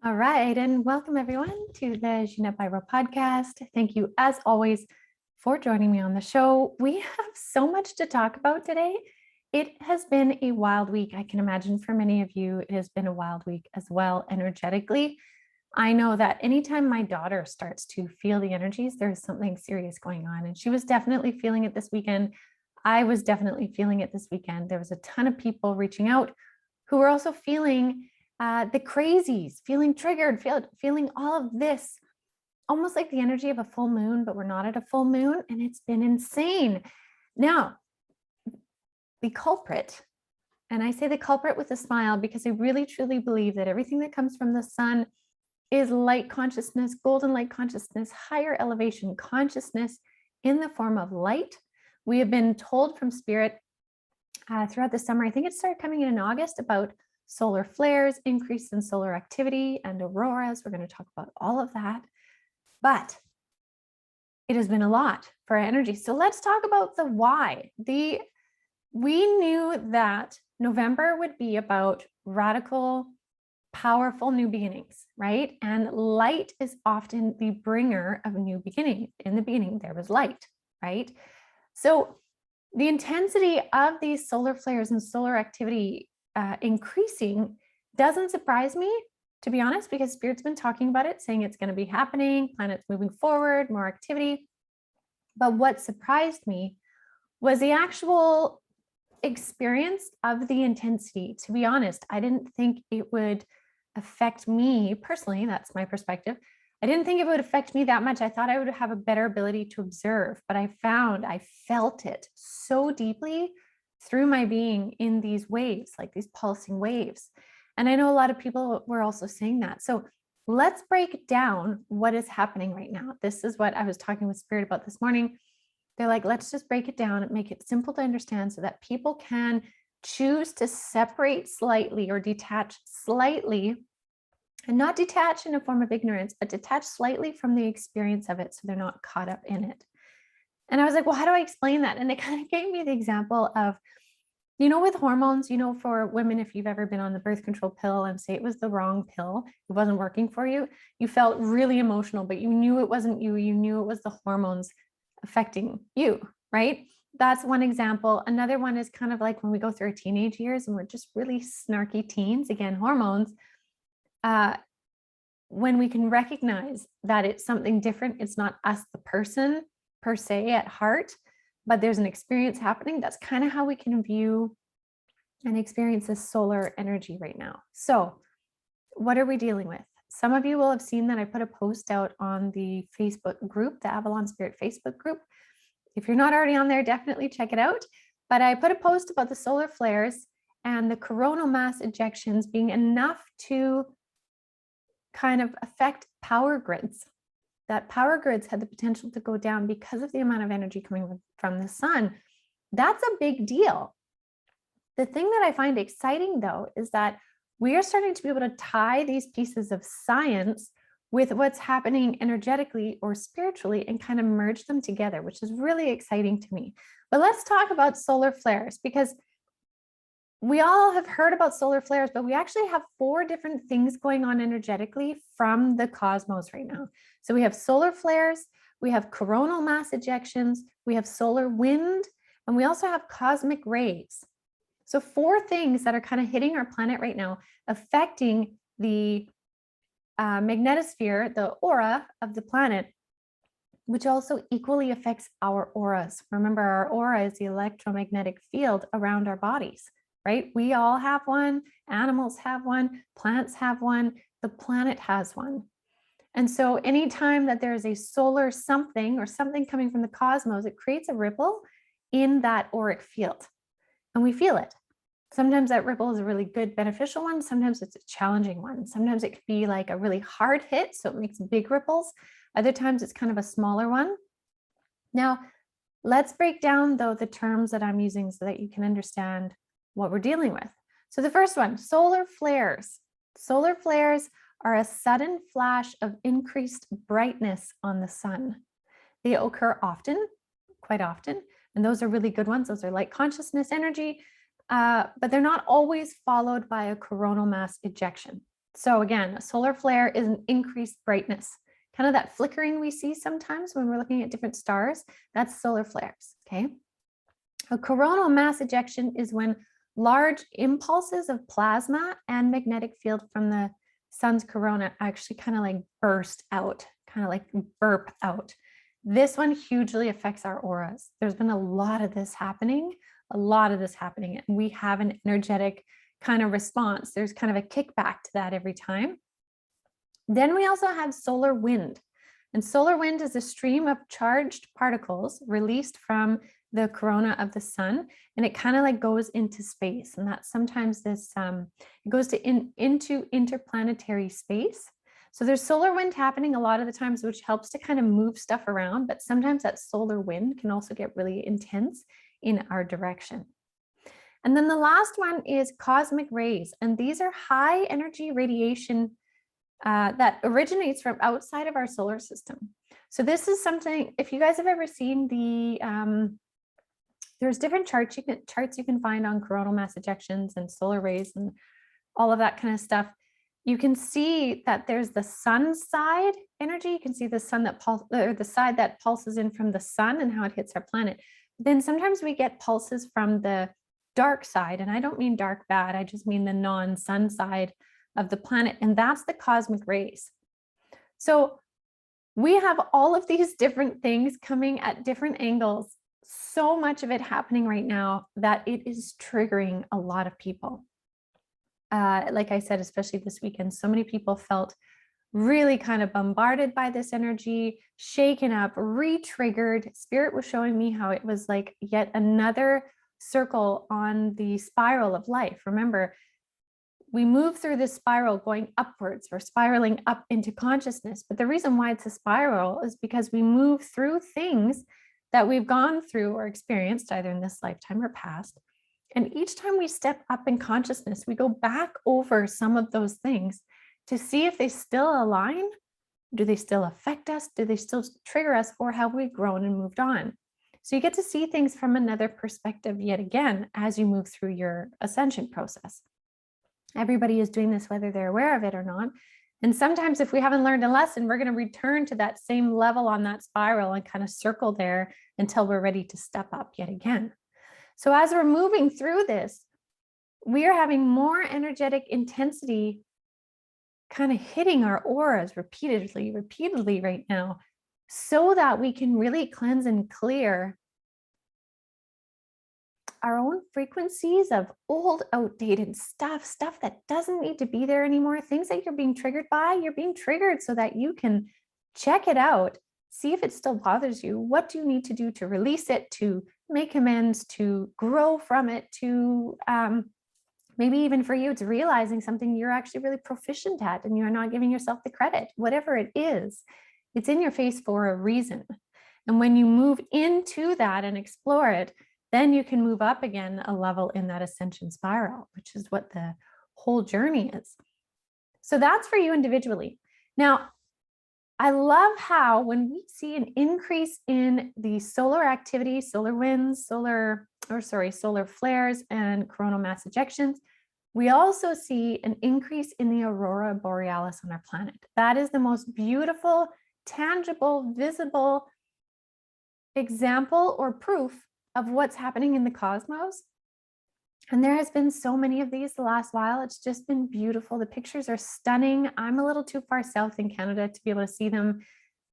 All right, and welcome everyone to the Ginette Biro podcast. Thank you, as always, for joining me on the show. We have so much to talk about today. It has been a wild week. I can imagine for many of you, it has been a wild week as well, energetically. I know that anytime my daughter starts to feel the energies, there's something serious going on. And she was definitely feeling it this weekend. I was definitely feeling it this weekend. There was a ton of people reaching out who were also feeling the crazies, feeling triggered, feeling all of this, almost like the energy of a full moon, but we're not at a full moon, and it's been insane. Now, the culprit, and I say the culprit with a smile because I really truly believe that everything that comes from the sun is light consciousness, golden light consciousness, higher elevation consciousness in the form of light. We have been told from spirit throughout the summer, I think it started coming in August, about solar flares, increase in solar activity, and auroras. We're going to talk about all of that. But it has been a lot for our energy. So let's talk about the why. We knew that November would be about radical, powerful new beginnings, right? And light is often the bringer of a new beginning. In the beginning, there was light, right? So the intensity of these solar flares and solar activity increasing doesn't surprise me, to be honest, because Spirit's been talking about it, saying it's going to be happening, planets moving forward, more activity. But what surprised me was the actual experience of the intensity. To be honest, I didn't think it would affect me personally. That's my perspective. I didn't think it would affect me that much. I thought I would have a better ability to observe, but I felt it so deeply through my being in these waves, like these pulsing waves. And I know a lot of people were also saying that. So let's break down what is happening right now. This is what I was talking with Spirit about this morning. They're like, let's just break it down and make it simple to understand so that people can choose to separate slightly or detach slightly, and not detach in a form of ignorance, but detach slightly from the experience of it so they're not caught up in it. And I was like, well, how do I explain that? And they kind of gave me the example of, with hormones, for women, if you've ever been on the birth control pill and say it was the wrong pill, it wasn't working for you, you felt really emotional, but you knew it wasn't you. You knew it was the hormones affecting you, right? That's one example. Another one is kind of like when we go through our teenage years and we're just really snarky teens, again, hormones. When we can recognize that it's something different, it's not us, the person per se at heart, but there's an experience happening. That's kind of how we can view and experience this solar energy right now. So what are we dealing with? Some of you will have seen that I put a post out on the Facebook group, the Avalon Spirit Facebook group. If you're not already on there, definitely check it out. But I put a post about the solar flares and the coronal mass ejections being enough to kind of affect power grids. That power grids had the potential to go down because of the amount of energy coming from the sun. That's a big deal. The thing that I find exciting, though, is that we are starting to be able to tie these pieces of science with what's happening energetically or spiritually and kind of merge them together, which is really exciting to me. But let's talk about solar flares, because we all have heard about solar flares, but we actually have 4 different things going on energetically from the cosmos right now. So we have solar flares, we have coronal mass ejections, we have solar wind, and we also have cosmic rays. So 4 things that are kind of hitting our planet right now, affecting the magnetosphere, the aura of the planet, which also equally affects our auras. Remember, our aura is the electromagnetic field around our bodies, right? We all have one, animals have one, plants have one, the planet has one. And so anytime that there is a solar something or something coming from the cosmos, it creates a ripple in that auric field, and we feel it. Sometimes that ripple is a really good, beneficial one. Sometimes it's a challenging one. Sometimes it could be like a really hard hit, so it makes big ripples. Other times it's kind of a smaller one. Now, let's break down, though, the terms that I'm using so that you can understand what we're dealing with. So the first one, solar flares. Solar flares are a sudden flash of increased brightness on the sun. They occur often, quite often, and those are really good ones. Those are light consciousness energy, but they're not always followed by a coronal mass ejection. So again, a solar flare is an increased brightness, kind of that flickering we see sometimes when we're looking at different stars. That's solar flares, okay? A coronal mass ejection is when large impulses of plasma and magnetic field from the sun's corona actually kind of like burst out, kind of like burp out. This one hugely affects our auras. There's been a lot of this happening, and we have an energetic kind of response. There's kind of a kickback to that every time. Then we also have solar wind. And solar wind is a stream of charged particles released from the corona of the sun, and it kind of like goes into space. And that's sometimes this, it goes into interplanetary space. So there's solar wind happening a lot of the times, which helps to kind of move stuff around, but sometimes that solar wind can also get really intense in our direction. And then the last one is cosmic rays. And these are high energy radiation that originates from outside of our solar system. So this is something, if you guys have ever seen there's different charts you can find on coronal mass ejections and solar rays and all of that kind of stuff. You can see that there's the sun side energy. You can see the sun that the side that pulses in from the sun and how it hits our planet. Then sometimes we get pulses from the dark side, and I don't mean dark bad, I just mean the non-sun side of the planet, and that's the cosmic rays. So we have all of these different things coming at different angles, so much of it happening right now that it is triggering a lot of people. Like I said, especially this weekend, so many people felt really kind of bombarded by this energy, shaken up, re-triggered. Spirit was showing me how it was like yet another circle on the spiral of life. Remember, we move through this spiral going upwards. We're spiraling up into consciousness. But the reason why it's a spiral is because we move through things that we've gone through or experienced either in this lifetime or past. And each time we step up in consciousness, we go back over some of those things to see if they still align. Do they still affect us? Do they still trigger us? Or have we grown and moved on? So you get to see things from another perspective yet again as you move through your ascension process. Everybody is doing this whether they're aware of it or not. And sometimes if we haven't learned a lesson, we're going to return to that same level on that spiral and kind of circle there until we're ready to step up yet again. So as we're moving through this, we are having more energetic intensity kind of hitting our auras repeatedly right now, so that we can really cleanse and clear our own frequencies of old, outdated stuff that doesn't need to be there anymore, things that you're being triggered by. You're being triggered so that you can check it out, see if it still bothers you. What do you need to do to release it, to make amends, to grow from it, to maybe even for you, it's realizing something you're actually really proficient at and you're not giving yourself the credit. Whatever it is, it's in your face for a reason. And when you move into that and explore it, then you can move up again a level in that ascension spiral, which is what the whole journey is. So that's for you individually. Now, I love how when we see an increase in the solar activity, solar winds, solar flares and coronal mass ejections, we also see an increase in the aurora borealis on our planet. That is the most beautiful, tangible, visible example or proof of what's happening in the cosmos. And there has been so many of these the last while. It's just been beautiful. The pictures are stunning. I'm a little too far south in Canada to be able to see them,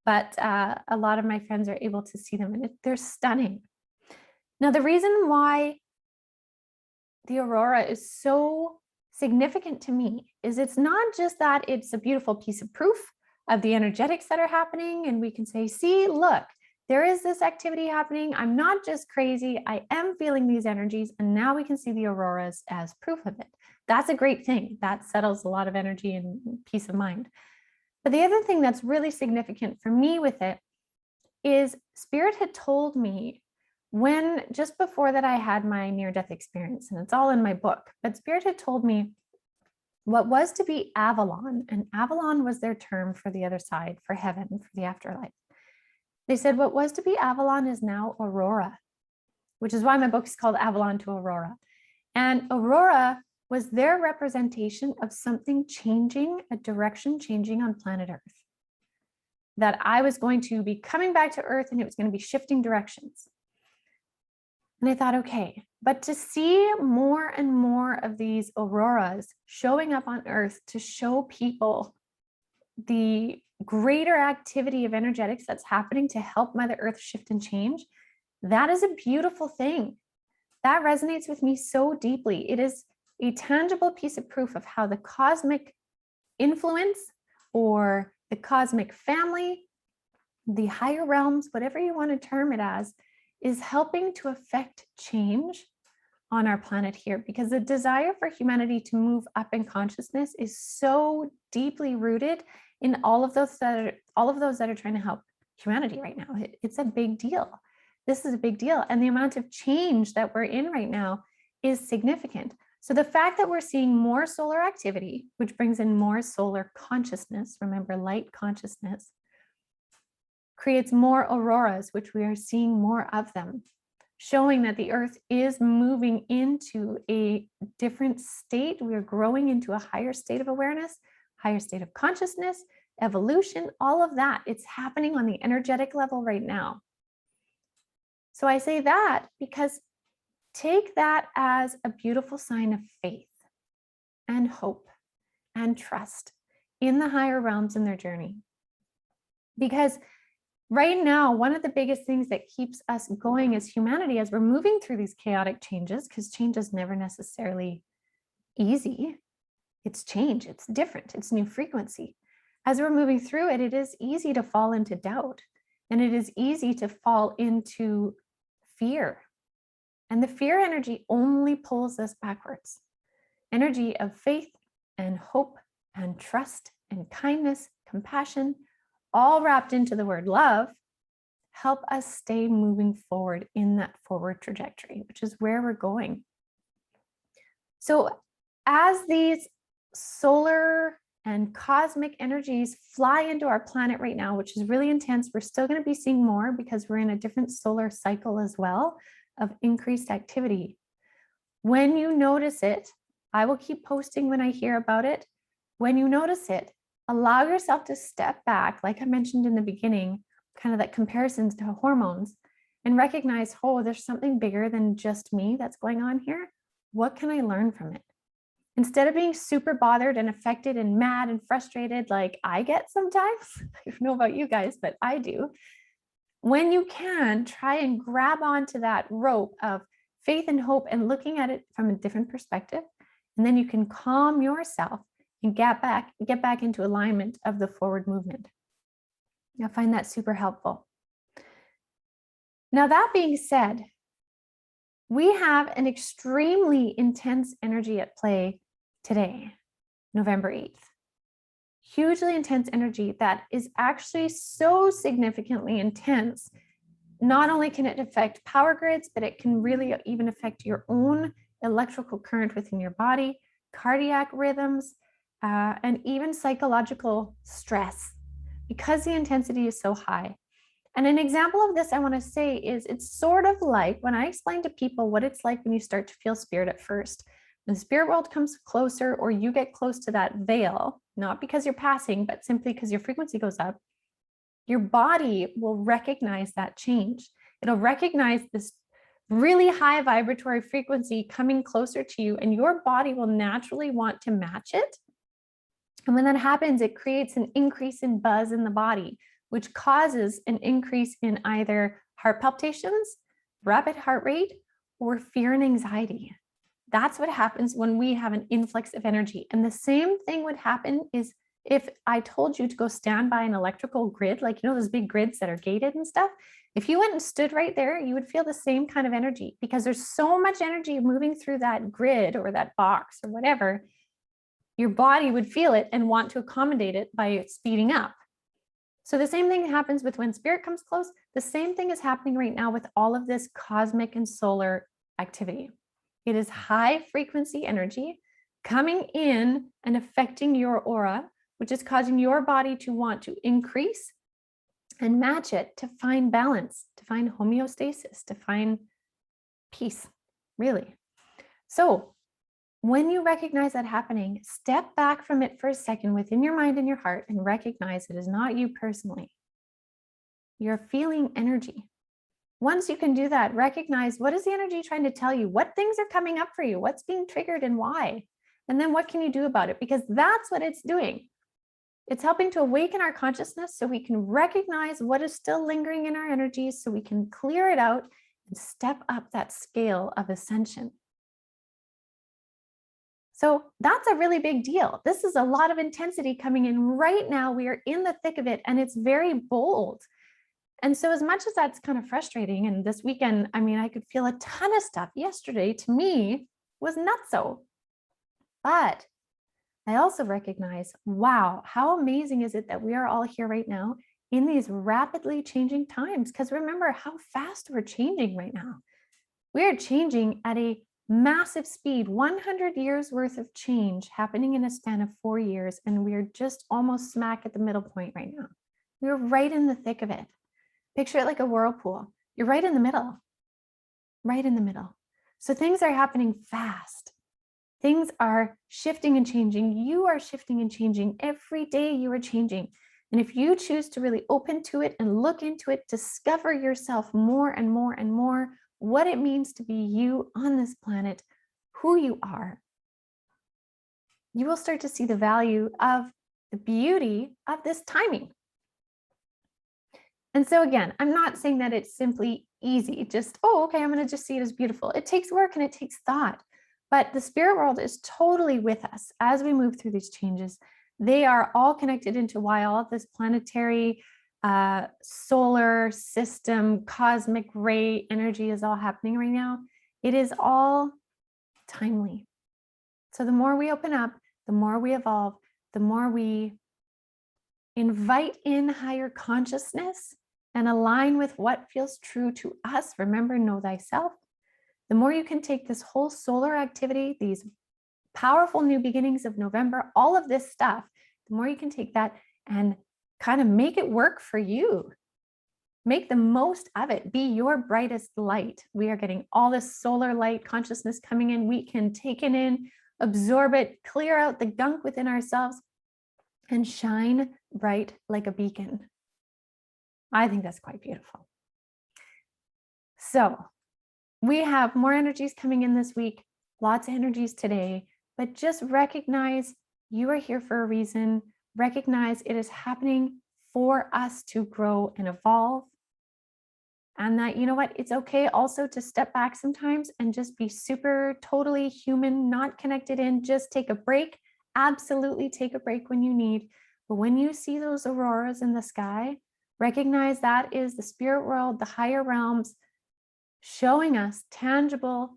but a lot of my friends are able to see them, and they're stunning. Now, the reason why the aurora is so significant to me is it's not just that it's a beautiful piece of proof of the energetics that are happening, and we can say, see, look, there is this activity happening. I'm not just crazy. I am feeling these energies. And now we can see the auroras as proof of it. That's a great thing. That settles a lot of energy and peace of mind. But the other thing that's really significant for me with it is Spirit had told me when, just before that I had my near-death experience, and it's all in my book, but Spirit had told me what was to be Avalon, and Avalon was their term for the other side, for heaven, for the afterlife. They said what was to be Avalon is now Aurora, which is why my book is called Avalon to Aurora. And Aurora was their representation of something changing, a direction changing on planet Earth. That I was going to be coming back to Earth and it was going to be shifting directions. And I thought, okay, but to see more and more of these auroras showing up on Earth to show people the greater activity of energetics that's happening to help Mother Earth shift and change, that is a beautiful thing. That resonates with me so deeply. It is a tangible piece of proof of how the cosmic influence or the cosmic family, the higher realms, whatever you want to term it as, is helping to affect change on our planet here, because the desire for humanity to move up in consciousness is so deeply rooted in all of those that are trying to help humanity right now. It's a big deal. This is a big deal. And the amount of change that we're in right now is significant. So the fact that we're seeing more solar activity, which brings in more solar consciousness, remember light consciousness, creates more auroras, which we are seeing more of them, showing that the Earth is moving into a different state. We are growing into a higher state of awareness, higher state of consciousness, evolution, all of that. It's happening on the energetic level right now. So I say that because take that as a beautiful sign of faith and hope and trust in the higher realms in their journey. Because right now, one of the biggest things that keeps us going as humanity, as we're moving through these chaotic changes, because change is never necessarily easy. It's change, it's different, it's new frequency. As we're moving through it, it is easy to fall into doubt, and it is easy to fall into fear. And the fear energy only pulls us backwards. Energy of faith and hope and trust and kindness, compassion, all wrapped into the word love, help us stay moving forward in that forward trajectory, which is where we're going. So as these solar and cosmic energies fly into our planet right now, which is really intense, we're still going to be seeing more because we're in a different solar cycle as well of increased activity. When you notice it, I will keep posting when I hear about it. When you notice it, allow yourself to step back, like I mentioned in the beginning, kind of that comparisons to hormones, and recognize, oh, there's something bigger than just me that's going on here. What can I learn from it? Instead of being super bothered and affected and mad and frustrated like I get sometimes, I don't know about you guys, but I do. When you can, try and grab onto that rope of faith and hope and looking at it from a different perspective. And then you can calm yourself and get back into alignment of the forward movement. I find that super helpful. Now, that being said, we have an extremely intense energy at play today, November 8th. Hugely intense energy that is actually so significantly intense. Not only can it affect power grids, but it can really even affect your own electrical current within your body, cardiac rhythms, and even psychological stress, because the intensity is so high. And an example of this I want to say is it's sort of like when I explain to people what it's like when you start to feel spirit at first. When the spirit world comes closer or you get close to that veil, not because you're passing, but simply because your frequency goes up, your body will recognize that change. It'll recognize this really high vibratory frequency coming closer to you, and your body will naturally want to match it. And when that happens, it creates an increase in buzz in the body, which causes an increase in either heart palpitations, rapid heart rate, or fear and anxiety. That's what happens when we have an influx of energy. And the same thing would happen is if I told you to go stand by an electrical grid, like, you know, those big grids that are gated and stuff. If you went and stood right there, you would feel the same kind of energy because there's so much energy moving through that grid or that box or whatever. Your body would feel it and want to accommodate it by speeding up. So the same thing happens with when spirit comes close. The same thing is happening right now with all of this cosmic and solar activity. It is high frequency energy coming in and affecting your aura, which is causing your body to want to increase and match it to find balance, to find homeostasis, to find peace, really. So When you recognize that happening, step back from it for a second within your mind and your heart and recognize it is not you personally. You're feeling energy. Once you can do that, recognize what is the energy trying to tell you? What things are coming up for you? What's being triggered and why? And then what can you do about it? Because that's what it's doing. It's helping to awaken our consciousness so we can recognize what is still lingering in our energies so we can clear it out and step up that scale of ascension. So that's a really big deal. This is a lot of intensity coming in right now. We are in the thick of it and it's very bold. And so as much as that's kind of frustrating, and this weekend, I mean, I could feel a ton of stuff. Yesterday to me was nutso. But I also recognize, wow, how amazing is it that we are all here right now in these rapidly changing times? Because remember how fast we're changing right now. We are changing at a massive speed, 100 years worth of change happening in a span of 4 years. And we are just almost smack at the middle point right now. We're right in the thick of it. Picture it like a whirlpool. You're right in the middle, right in the middle. So things are happening fast. Things are shifting and changing. You are shifting and changing. Every day you are changing. And if you choose to really open to it and look into it, discover yourself more and more and more, what it means to be you on this planet, who you are, you will start to see the value of the beauty of this timing. And so again, I'm not saying that it's simply easy, just, oh, okay, I'm going to just see it as beautiful. It takes work and it takes thought, but the spirit world is totally with us as we move through these changes. They are all connected into why all of this planetary, solar system, cosmic ray energy is all happening right now. It is all timely. So the more we open up, the more we evolve, the more we invite in higher consciousness and align with what feels true to us. Remember, know thyself. The more you can take this whole solar activity, these powerful new beginnings of November, all of this stuff, the more you can take that and kind of make it work for you. Make the most of it. Be your brightest light. We are getting all this solar light consciousness coming in. We can take it in, absorb it, clear out the gunk within ourselves, and shine bright like a beacon. I think that's quite beautiful. So we have more energies coming in this week, lots of energies today, but just recognize you are here for a reason. Recognize it is happening for us to grow and evolve. And that, you know what, it's okay also to step back sometimes and just be super, totally human, not connected in, just take a break. Absolutely take a break when you need. But when you see those auroras in the sky, recognize that is the spirit world, the higher realms, showing us tangible,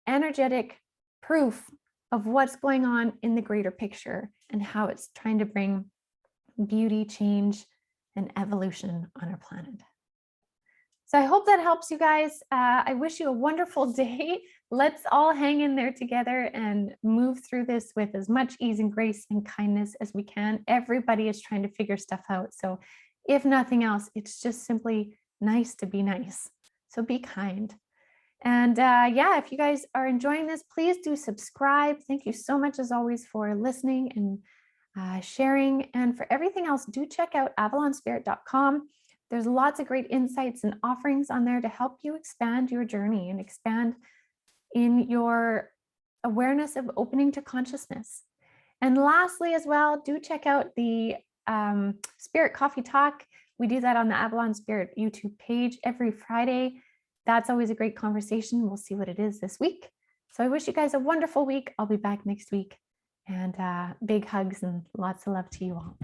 energetic proof of what's going on in the greater picture and how it's trying to bring beauty, change, and evolution on our planet. So I hope that helps you guys. I wish you a wonderful day. Let's all hang in there together and move through this with as much ease and grace and kindness as we can. Everybody is trying to figure stuff out. So if nothing else, it's just simply nice to be nice. So be kind. And yeah, if you guys are enjoying this, please do subscribe. Thank you so much as always for listening and sharing. And for everything else, do check out avalonspirit.com. There's lots of great insights and offerings on there to help you expand your journey and expand in your awareness of opening to consciousness. And lastly, as well, do check out the Spirit Coffee Talk. We do that on the Avalon Spirit YouTube page every Friday. That's always a great conversation. We'll see what it is this week. So I wish you guys a wonderful week. I'll be back next week. And big hugs and lots of love to you all.